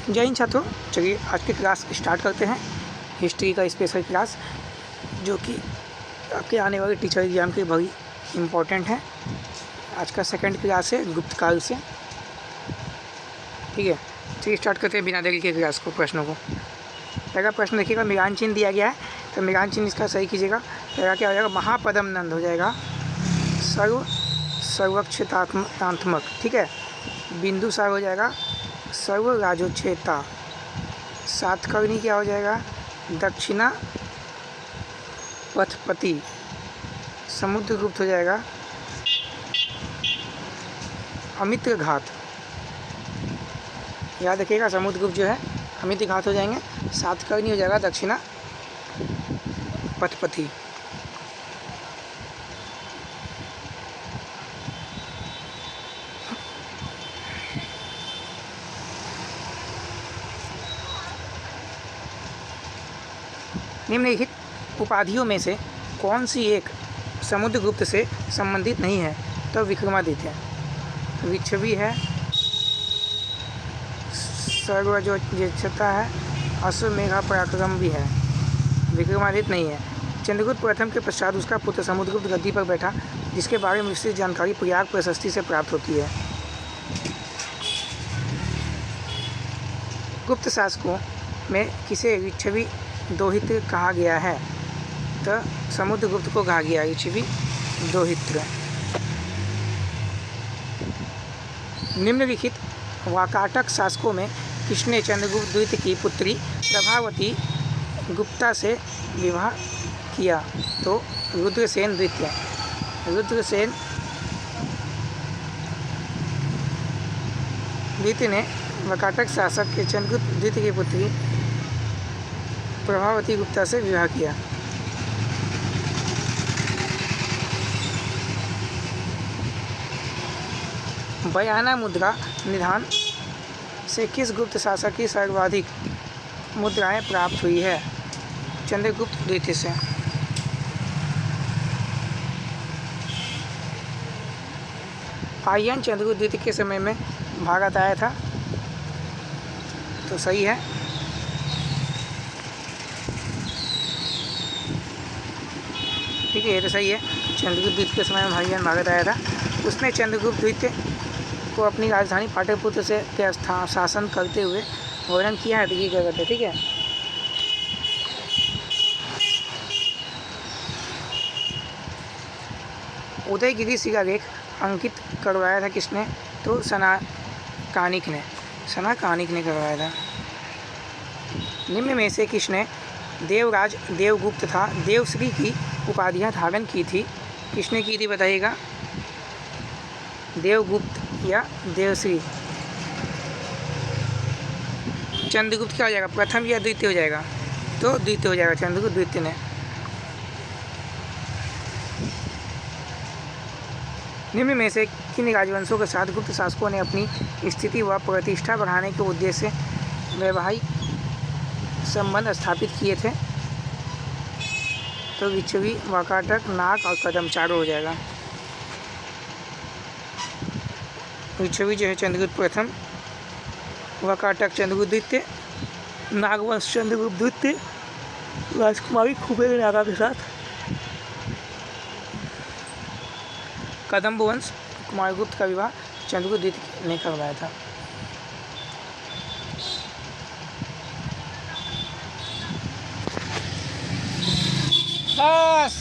जय हिंद छात्रों, चलिए आज की क्लास स्टार्ट करते हैं। हिस्ट्री का स्पेशल क्लास जो कि आपके आने वाले टीचर एग्जाम के बड़ी इम्पोर्टेंट है। आज का सेकंड क्लास है गुप्त काल से। ठीक है, चलिए स्टार्ट करते हैं बिना देरी के क्लास को। प्रश्नों को पहला प्रश्न देखिएगा, मिलान चिन्ह दिया गया है तो मिलान चिन्ह इसका सही कीजिएगा। पहला क्या हो जाएगा, महापदम नंद हो जाएगा, सर्वक्षतात्मक। ठीक है, बिंदुसार हो जाएगा सर्व राजोच्छेता। सातकर्णी क्या हो जाएगा, दक्षिणा पथपति। समुद्रगुप्त हो जाएगा अमित्र घात। याद रखिएगा, समुद्रगुप्त जो है अमित्र घात हो जाएंगे। सातकर्णी हो जाएगा दक्षिणा पथपति। निम्नलिखित उपाधियों में से कौन सी एक समुद्रगुप्त से संबंधित नहीं है? तो विक्रमादित्य। विच्छवी है, सर्वजोच्छता है, अश्वमेधा पराक्रम भी है। विक्रमादित्य नहीं है। चंद्रगुप्त प्रथम के पश्चात उसका पुत्र समुद्रगुप्त गद्दी पर बैठा, जिसके बारे में विस्तृत जानकारी प्रयाग प्रशस्ति से प्राप्त होती है। गुप्त शासकों में किसे लिच्छवी दोहित्र कहा गया है? तो समुद्रगुप्त को कहा गया लिच्छवी दोहित्र। निम्नलिखित वाकाटक शासकों में किसने चंद्रगुप्त द्वितीय की पुत्री प्रभावती गुप्ता से विवाह किया? तो रुद्रसेन द्वितीय। रुद्रसेन द्वितीय ने वाकाटक शासक के चंद्रगुप्त द्वितीय की पुत्री प्रभावती गुप्ता से विवाह किया। बयाना मुद्रा निधान से किस गुप्त शासक की सर्वाधिक मुद्राएं प्राप्त हुई है? चंद्रगुप्त द्वितीय से। फाहियान चंद्रगुप्त द्वितीय के समय में भारत आया था, तो सही है। ठीक है, ये तो सही है। चंद्रगुप्त द्वितीय के समय में फाहियान भारत आया था। उसने चंद्रगुप्त द्वितीय को अपनी राजधानी पाटलिपुत्र से के शासन करते हुए वर्णन किया है। तो ये क्या करते हैं, ठीक है। उदयगिरि शिलालेख अंकित करवाया था किसने? तो सनाकानिक ने करवाया था। निम्न में से किसने देवराज, देवगुप्त था देवश्री की उपाधियां धारण की थी? किसने की थी बताइएगा, देवगुप्त या देवश्री? चंद्रगुप्त क्या हो जाएगा, प्रथम या द्वितीय हो जाएगा? तो द्वितीय हो जाएगा, चंद्रगुप्त द्वितीय ने। निम्न में से किन राजवंशों के साथ गुप्त शासकों ने अपनी स्थिति व प्रतिष्ठा बढ़ाने के उद्देश्य से वैवाहिक संबंध स्थापित किए थे? तो लिच्छवी, वाकाटक, नाग और कदम चारों हो जाएगा। लिच्छवी जो है चंद्रगुप्त प्रथम, वाकाटक चंद्रगुप्त द्वितीय, नागवंश चंद्रगुप्त द्वितीय, राजकुमारी कुबेर नागा के साथ, कदम्ब वंश कुमारगुप्त का विवाह चंद्रगुप्त द्वितीय ने करवाया था। बस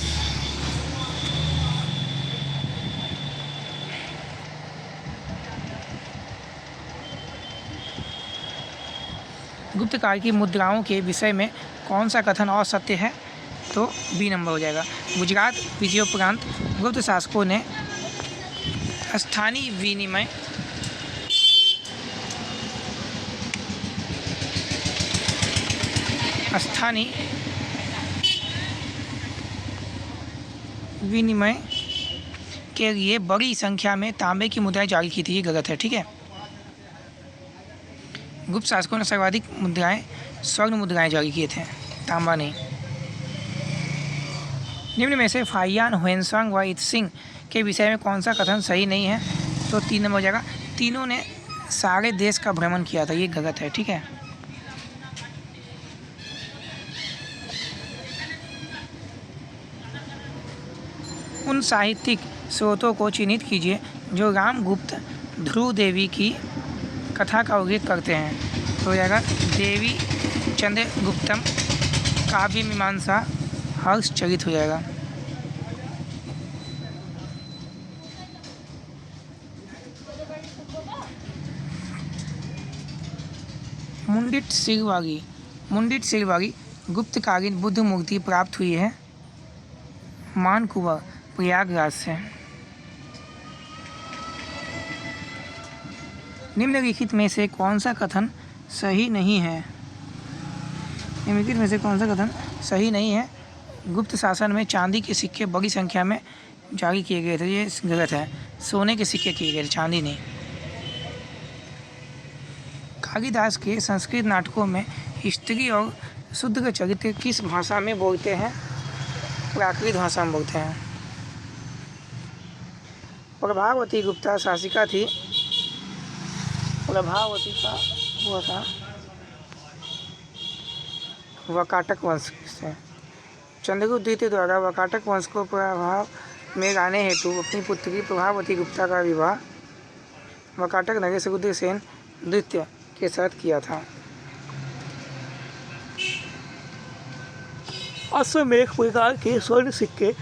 गुप्त काल की मुद्राओं के विषय में कौन सा कथन असत्य है? तो बी नंबर हो जाएगा। गुजरात विजयोपरांत गुप्त शासकों ने स्थानीय विनिमय के लिए बड़ी संख्या में तांबे की मुद्राएं जारी की थी। ये गलत है, ठीक है। गुप्त शासकों ने सर्वाधिक मुद्राएं स्वर्ण मुद्राएं जारी किए थे, तांबा नहीं। निम्न में से फाहियान, हुएनसांग व इत्सिंग के विषय में कौन सा कथन सही नहीं है? तो 3 नंबर हो जाएगा। तीनों ने सारे देश का भ्रमण किया था, ये गलत है, ठीक है। उन साहित्यिक स्रोतों को चिन्हित कीजिए जो रामगुप्त ध्रुव देवी की कथा का उल्लेख करते हैं। तो हो जाएगा देवी चंद्रगुप्तम, काव्य मीमांसा, हर्षचरित हो जाएगा। मुंडित सिलवागी गुप्तकालीन बुद्ध मूर्ति प्राप्त हुई है मानकुवर प्रयागराज से। निम्नलिखित में से कौन सा कथन सही नहीं है? निम्नलिखित में से कौन सा कथन सही नहीं है? गुप्त शासन में चांदी के सिक्के बड़ी संख्या में जारी किए गए थे, ये गलत है। सोने के सिक्के किए गए थे, चांदी नहीं। कालिदास के संस्कृत नाटकों में स्त्री और शूद्र चरित्र किस भाषा में बोलते हैं? प्राकृत भाषा में बोलते हैं। प्रभावती गुप्ता शासिका थी। प्रभावती का हुआ था वाकाटक वंश से। चंद्रगुप्त द्वितीय द्वारा वाकाटक वंश को प्रभाव में लाने हेतु अपनी पुत्री प्रभावती गुप्ता का विवाह वाकाटक नरेश रुद्रसेन द्वितीय के साथ किया था। अश्वमेध प्रकार के स्वर्ण सिक्के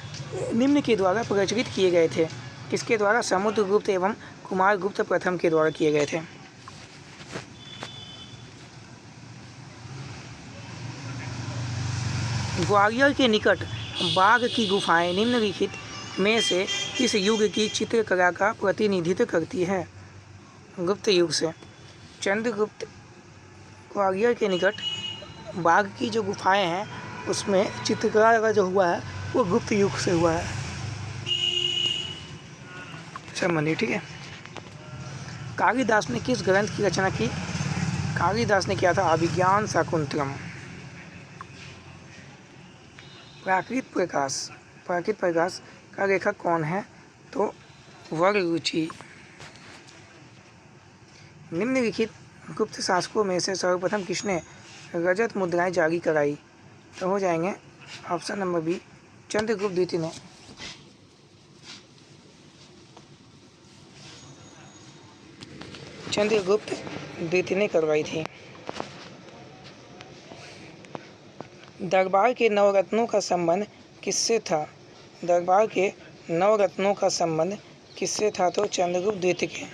निम्न के द्वारा प्रचलित किए गए थे। किसके द्वारा? समुद्रगुप्त एवं कुमारगुप्त प्रथम के द्वारा किए गए थे। ग्वालियर के निकट बाघ की गुफाएं निम्नलिखित में से किस युग की चित्रकला का प्रतिनिधित्व करती है? गुप्त युग से। चंद्रगुप्त ग्वालियर के निकट बाघ की जो गुफाएं हैं उसमें चित्रकला का जो हुआ है वो गुप्त युग से हुआ है संबंधी, ठीक है। कालिदास ने किस ग्रंथ की रचना की? कालिदास ने किया था अभिज्ञान शाकुंतलम। प्राकृत प्रकाश का लेखक कौन है? तो वररुचि। निम्नलिखित गुप्त शासकों में से सर्वप्रथम किसने रजत मुद्राएं जारी कराई? तो हो जाएंगे ऑप्शन नंबर बी, चंद्रगुप्त द्वितीय ने। चंद्रगुप्त द्वितीय ने करवाई थी। दरबार के नवरत्नों का संबंध किससे था? दरबार के नवरत्नों का संबंध किससे था? तो चंद्रगुप्त द्वितीय के।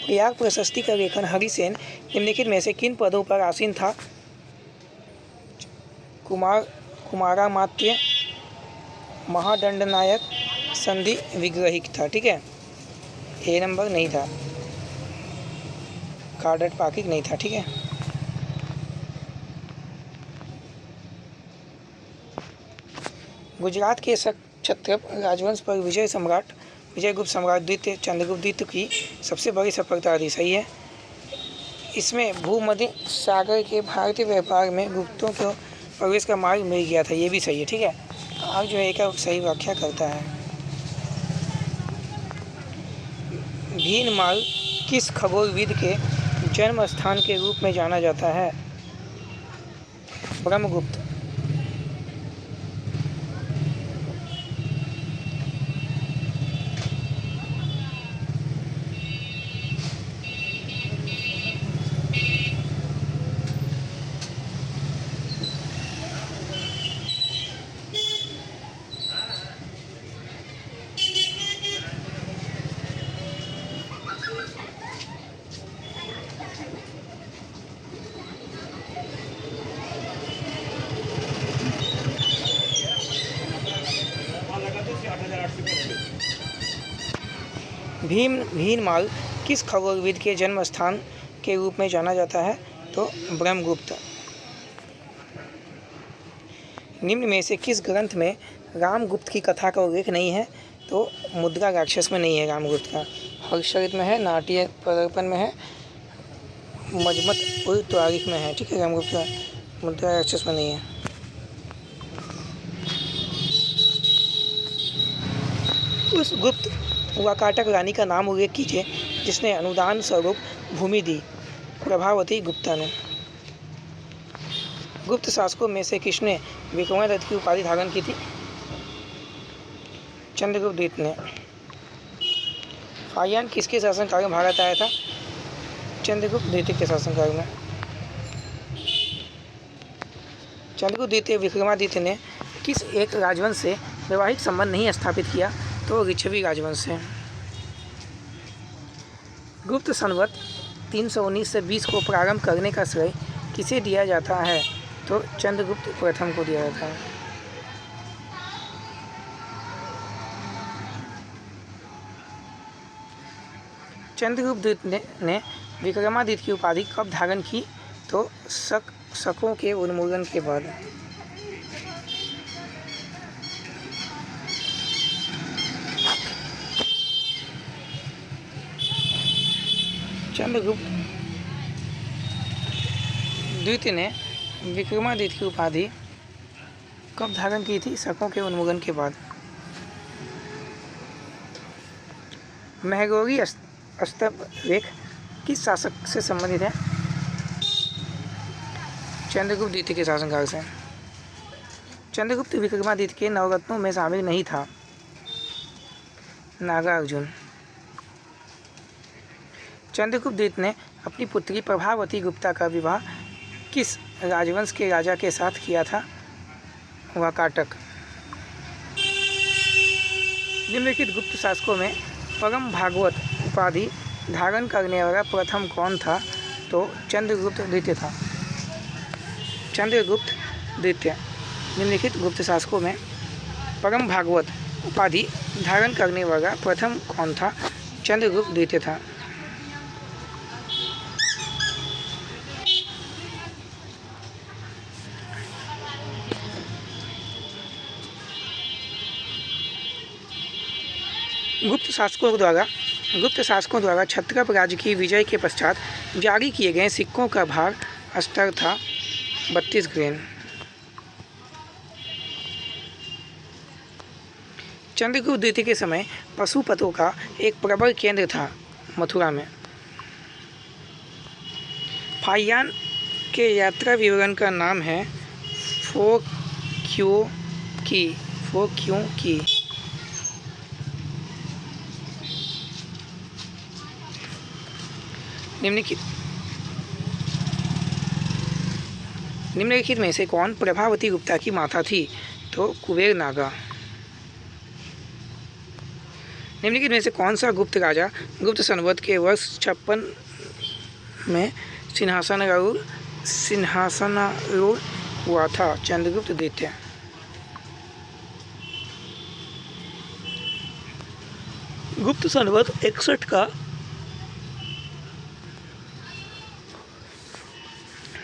प्रयाग प्रशस्ति का लेखन हरिसेन निम्नलिखित में से किन पदों पर आसीन था? कुमारामात्य, महादंडनायक, संधि विग्रहिक था, ठीक है। ए नंबर नहीं था, कार्डट पाकिक नहीं था, ठीक है। गुजरात के क्षत्रप राजवंश पर विजयगुप्त सम्राट द्वितीय चंद्रगुप्त द्वितीय की सबसे बड़ी सफलता थी, सही है। इसमें भूमध्य सागर के भारतीय व्यापार में गुप्तों को प्रवेश का मार्ग मिल गया था, ये भी सही है, ठीक है। अब जो है एक सही व्याख्या करता है। भीनमाल किस खगोलविद के जन्म स्थान के रूप में जाना जाता है? ब्रह्मगुप्त। भीनमाल किस खगोलविद के जन्म स्थान के रूप में जाना जाता है? तो ब्रह्मगुप्त। निम्न में से किस ग्रंथ में रामगुप्त की कथा का उल्लेख नहीं है? तो मुद्रा राक्षस में नहीं है रामगुप्त का। हर्षचरित में है, नाट्य प्रदर्पण में है, मजमत उल तारीख में है, ठीक है। रामगुप्त का मुद्रा राक्षस में नहीं है। उस गुप्त वाकाटक रानी का नाम उल्लेख कीजिए जिसने अनुदान स्वरूप भूमि दी। प्रभावती गुप्ता ने। गुप्त शासकों में से किसने विक्रमादित्य की उपाधि धारण की थी? चंद्रगुप्त द्वितीय ने। फाहियान किसके शासनकाल में भारत आया था? चंद्रगुप्त द्वितीय के शासनकाल में। चंद्रगुप्त द्वितीय विक्रमादित्य ने किस एक राजवंश से वैवाहिक संबंध नहीं स्थापित किया? तो लिच्छवी राजवंश से। गुप्त संवत 319 से 20 को प्रारंभ करने का श्रेय किसे दिया जाता है? तो चंद्रगुप्त प्रथम को दिया जाता है। चंद्रगुप्त द्वितीय ने विक्रमादित्य की उपाधि कब धारण की? तो शकों के उन्मूलन के बाद। चंद्रगुप्त द्वितीय ने विक्रमादित्य की उपाधि कब धारण की थी? शकों के उन्मूलन के बाद। महगौरी अष्टरेख किस शासक से संबंधित है? चंद्रगुप्त द्वितीय के शासनकाल से। चंद्रगुप्त विक्रमादित्य के नवरत्नों में शामिल नहीं था। नागार्जुन। चंद्रगुप्त द्वितीय ने अपनी पुत्री प्रभावती गुप्ता का विवाह किस राजवंश के राजा के साथ किया था? वाकाटक। निम्नलिखित गुप्त शासकों में परम भागवत उपाधि धारण करने वाला प्रथम कौन था? तो चंद्रगुप्त द्वितीय था। चंद्रगुप्त द्वितीय। निम्नलिखित गुप्त शासकों में परम भागवत उपाधि धारण करने वाला प्रथम कौन था? चंद्रगुप्त द्वितीय था। गुप्त शासकों द्वारा क्षत्रप राज्य की विजय के पश्चात जारी किए गए सिक्कों का भार स्तर था 32 ग्रेन। चंद्रगुप्त द्वितीय के समय पशुपतों का एक प्रबल केंद्र था मथुरा में। फाहियान के यात्रा विवरण का नाम है फोक्यों की। निम्नलिखित में से कौन प्रभावती गुप्ता की माता थी? तो कुबेर नागा। निम्नलिखित में से कौन सा गुप्त राजा गुप्त संवत के वर्ष 56 में सिंहासनारूढ़ हुआ था? चंद्रगुप्त द्वितीय। गुप्त संवत 61 का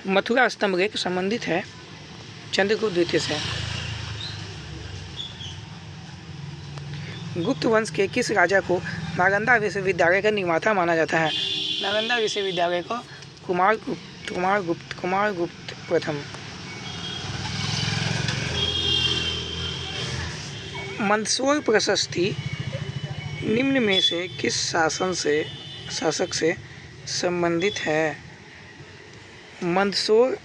मथुरा स्तंभ रेख संबंधित है चंद्रगुप्त द्वितीय से। गुप्त वंश के किस राजा को नालंदा विश्वविद्यालय का निर्माता माना जाता है? नालंदा विश्वविद्यालय को कुमारगुप्त प्रथम। मंदसौर प्रशस्ति निम्न में से किस शासक से संबंधित है? मंदसौर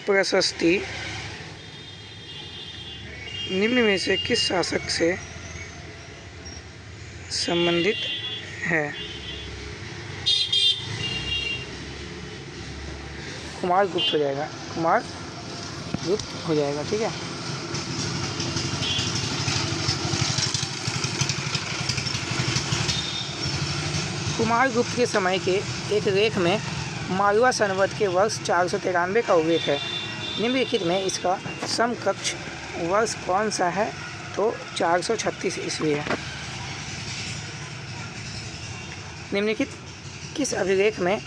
प्रशस्ति निम्न में से किस शासक से संबंधित है? कुमारगुप्त हो जाएगा। कुमारगुप्त हो जाएगा। ठीक है। कुमारगुप्त के समय के एक लेख में मालवा संवत के वर्ष 493 का उल्लेख है। निम्नलिखित में इसका समकक्ष वर्ष कौन सा है? तो 436 ईस्वी है। निम्नलिखित किस अभिलेख में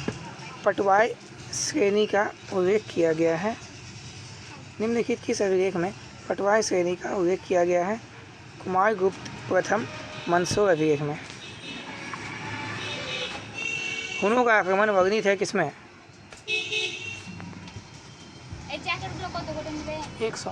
पटवाई श्रेणी का उल्लेख किया गया है? निम्नलिखित किस अभिलेख में पटवाई श्रेणी का उल्लेख किया गया है? कुमारगुप्त प्रथम मंदसौर अभिलेख में। हुनों का आक्रमण वर्णित है किसमें? 100।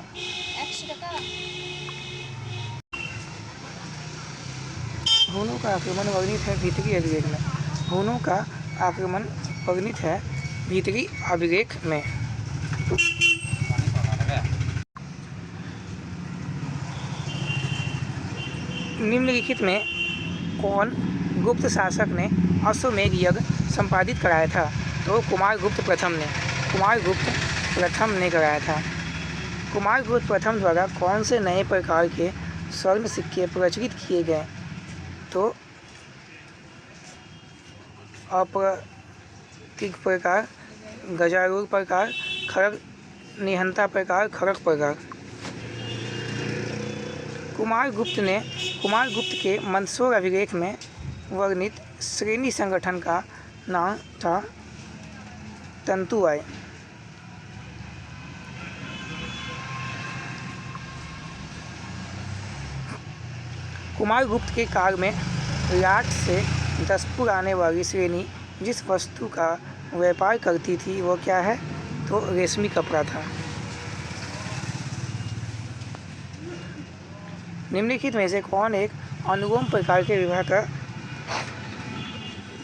हुनों का आक्रमण वर्णित है भीतरी अभिलेख में। हुनों का आक्रमण वर्णित है भीतरी अभिलेख में। निम्नलिखित में कौन गुप्त शासक ने अश्वमेध यज्ञ संपादित कराया था? तो कुमारगुप्त प्रथम ने कराया था। कुमारगुप्त प्रथम द्वारा कौन से नए प्रकार के स्वर्ण सिक्के प्रचलित किए गए? तो अप्रतीक प्रकार, गजारूढ़ प्रकार, खड़ग निहंता प्रकार, खड़ग प्रकार। कुमारगुप्त के मंदसौर अभिलेख में वर्णित श्रेणी संगठन का नाम था तंतुआय। कुमारगुप्त के काल में लाट से दसपुर आने वाली श्रेणी जिस वस्तु का व्यापार करती थी वो क्या है? तो रेशमी कपड़ा था। निम्नलिखित में से कौन एक अनुलोम प्रकार के विवाह का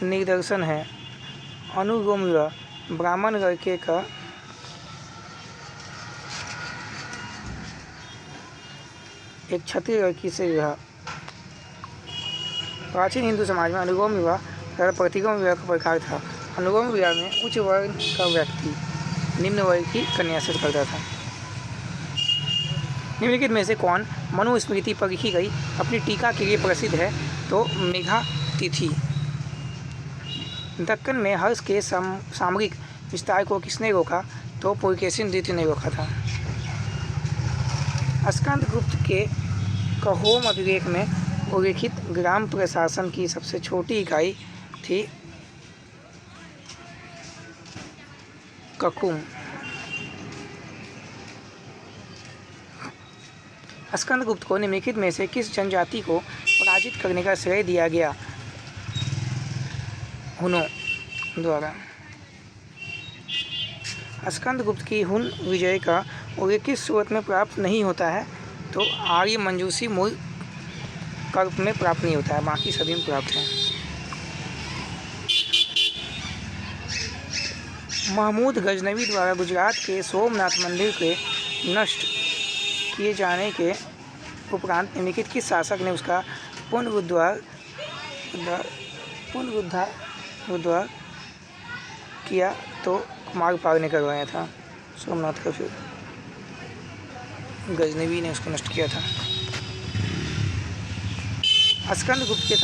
निदर्शन है? अनुलोम विवाह ब्राह्मण लड़के का एक क्षत्रिय लड़की से विवाह। प्राचीन हिंदू समाज में अनुलोम विवाह प्रतिलोम विवाह का प्रकार था। अनुलोम विवाह में उच्च वर्ग का व्यक्ति निम्न वर्ग की कन्या से करता था। निम्नलिखित में से कौन मनुस्मृति पर लिखी गई अपनी टीका के लिए प्रसिद्ध है? तो मेघातिथि। दक्कन में हर्ष के सामरिक विस्तार को किसने रोका? तो पुलकेशिन द्वितीय ने रोका था। स्कंदगुप्त के कहोम अभिलेख में उल्लिखित ग्राम प्रशासन की सबसे छोटी इकाई थी ककुम। स्कंदगुप्त को निम्नलिखित में से किस जनजाति को पराजित करने का श्रेय दिया गया? हुनों द्वारा। स्कंदगुप्त की हुन विजय का उल्लेख किस सूरत में प्राप्त नहीं होता है? तो आर्य मंजूसी मूल कल्प में प्राप्त नहीं होता है, बाकी सभी में प्राप्त है। महमूद गजनवी द्वारा गुजरात के सोमनाथ मंदिर के नष्ट किए जाने के उपरांत निम्नलिखित किस शासक ने उसका पुनरुद्धार किया? तो कुमारपाल ने करवाया था सोमनाथ का, फिर गजनवी ने उसको नष्ट किया था। स्कंदगुप्त के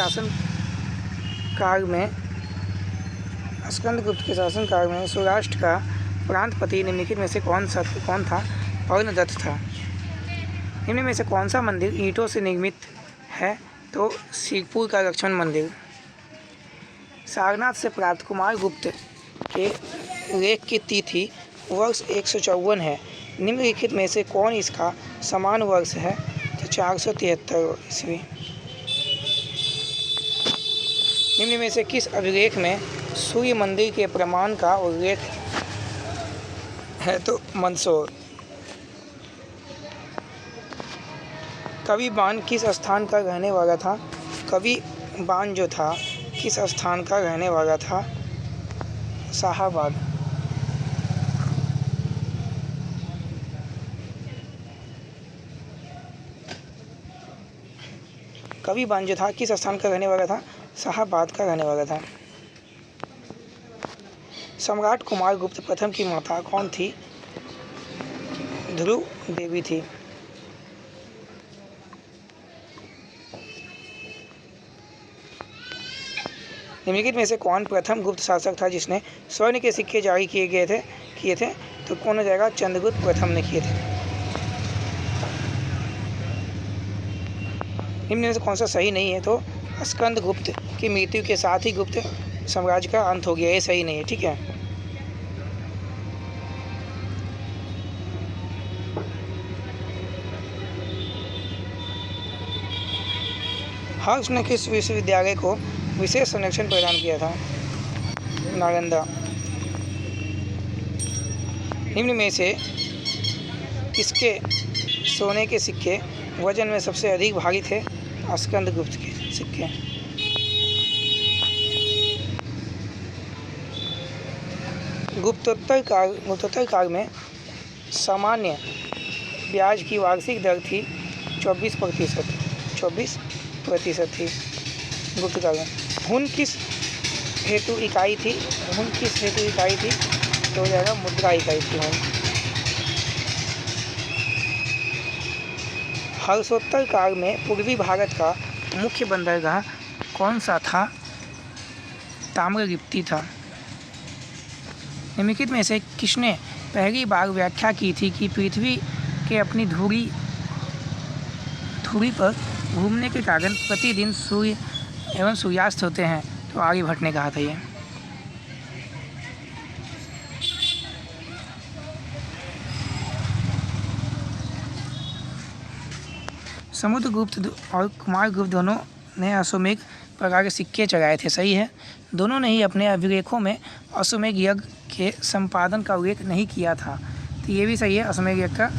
शासनकाल में सौराष्ट्र का प्रांतपति निम्नलिखित में से कौन था? पर्णदत्त था। निम्न में से कौन सा मंदिर ईंटों से निर्मित है? तो सिरपुर का लक्ष्मण मंदिर। सारनाथ से प्राप्त कुमारगुप्त के लेख की तिथि वर्ष 154 है। निम्नलिखित में से कौन इसका समान वर्ष है? तो 473 ईस्वी। निम्न में से किस अभिलेख में सूर्य मंदिर के प्रमाण का उल्लेख है? तो मंदसौर। कवि बाण किस स्थान का रहने वाला था? कवि बाण जो था किस स्थान का रहने वाला था? शाहाबाद। कवि बाण जो था किस स्थान का रहने वाला था? शाहाबाद का रहने वाला था। सम्राट कुमारगुप्त प्रथम की माता कौन थी? ध्रुव देवी थी। निम्नलिखित में से कौन प्रथम गुप्त शासक था जिसने स्वर्ण के सिक्के जारी किए थे? तो कौन हो जाएगा? चंद्रगुप्त प्रथम ने किए थे। निम्न में से कौन सा सही नहीं है? तो स्कंदगुप्त की मृत्यु के साथ ही गुप्त साम्राज्य का अंत हो गया, ये सही नहीं है। ठीक है। हर्ष ने किस विश्वविद्यालय को विशेष संरक्षण प्रदान किया था? नालंदा। निम्न में से किसके सोने के सिक्के वजन में सबसे अधिक भारी थे? स्कंदगुप्त के सिक्के। गुप्तोत्तर काल में सामान्य ब्याज की वार्षिक दर थी 24%। 24% थी गुप्त काल में। हुन किस हेतु इकाई थी? हुन किस हेतु इकाई थी? तो हो जाएगा मुद्रा इकाई थी हुन। हर्षोत्तर काल में पूर्वी भारत का मुख्य बंदरगाह कौन सा था? ताम्रलिप्ति था। निम्नलिखित में से किसने पहली बार व्याख्या की थी कि पृथ्वी के अपनी धुरी पर घूमने के कारण प्रतिदिन सूर्य एवं सूर्यास्त होते हैं? तो आर्यभट्ट ने कहा था ये। समुद्रगुप्त और कुमारगुप्त दोनों ने अश्वमेध प्रकार के सिक्के चढ़ाए थे, सही है। दोनों ने ही अपने अभिलेखों में अश्वमेध यज्ञ के संपादन का उल्लेख नहीं किया था, तो ये भी सही है। अश्वमेध यज्ञ का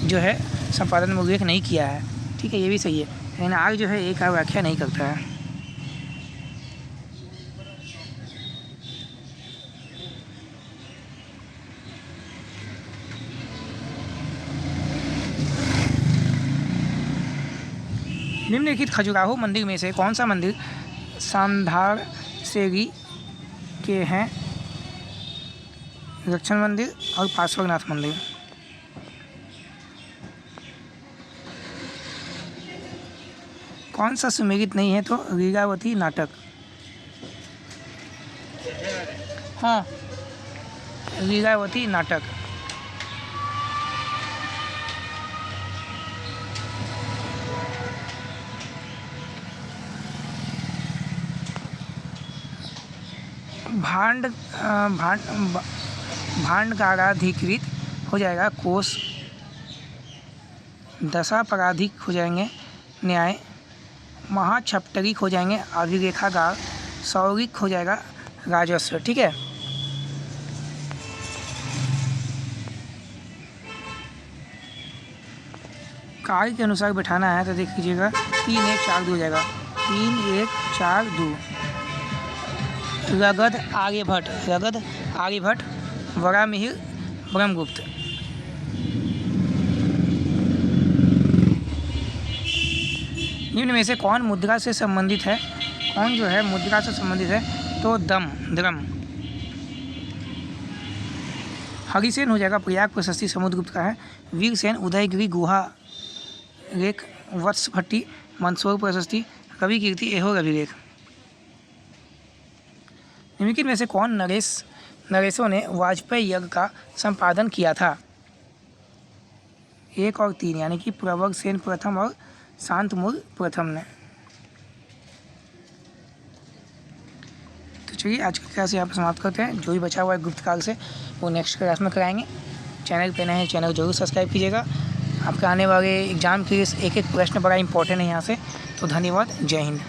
जो है संपादन में उल्लेख नहीं किया है, ठीक है, ये भी सही है। लेकिन आग जो है एक का व्याख्या नहीं करता है। निम्नलिखित खजुराहो मंदिर में से कौन सा मंदिर सांधारसेरी के हैं? लक्ष्मण मंदिर और पार्श्वनाथ मंदिर। कौन सा सुमेलित नहीं है? तो लीलावती नाटक। हाँ, लीलावती नाटक। भांडागाराधिकृत हो जाएगा कोष। दशापराधिक हो जाएंगे न्याय। महाछप्तरिक हो जाएंगे अभिलेखागार। सौरिक हो जाएगा राजस्व, ठीक है। कार्य के अनुसार बैठाना है तो देख लीजिएगा 3 1 4 2 हो जाएगा। 3 1 4 2। रगद आर्यभट्ट वरामिहिर ब्रह्मगुप्त। निम्न में से कौन मुद्रा से संबंधित है? कौन जो है मुद्रा से संबंधित है? तो द्रम। हरिसेन हो जाएगा प्रयाग प्रशस्ति समुद्रगुप्त का है। वीरसेन उदयगिरी गुहा लेख वत्सभट्टी मंदसौर प्रशस्ति कवि कीर्ति एहो अभिलेख। निम्नलिखित में से कौन नरेशों ने वाजपेयी यज्ञ का संपादन किया था? 1 और 3 यानी कि प्रवरसेन प्रथम और शांतमूल प्रथम ने। तो चलिए आज की क्लास यहाँ पर समाप्त करते हैं। जो भी बचा हुआ है गुप्त काल से वो नेक्स्ट क्लास में कराएंगे। चैनल पे नए हैं, चैनल जरूर सब्सक्राइब कीजिएगा। आपके आने वाले एग्जाम के लिए एक प्रश्न बड़ा इंपॉर्टेंट है यहाँ से। तो धन्यवाद, जय हिंद।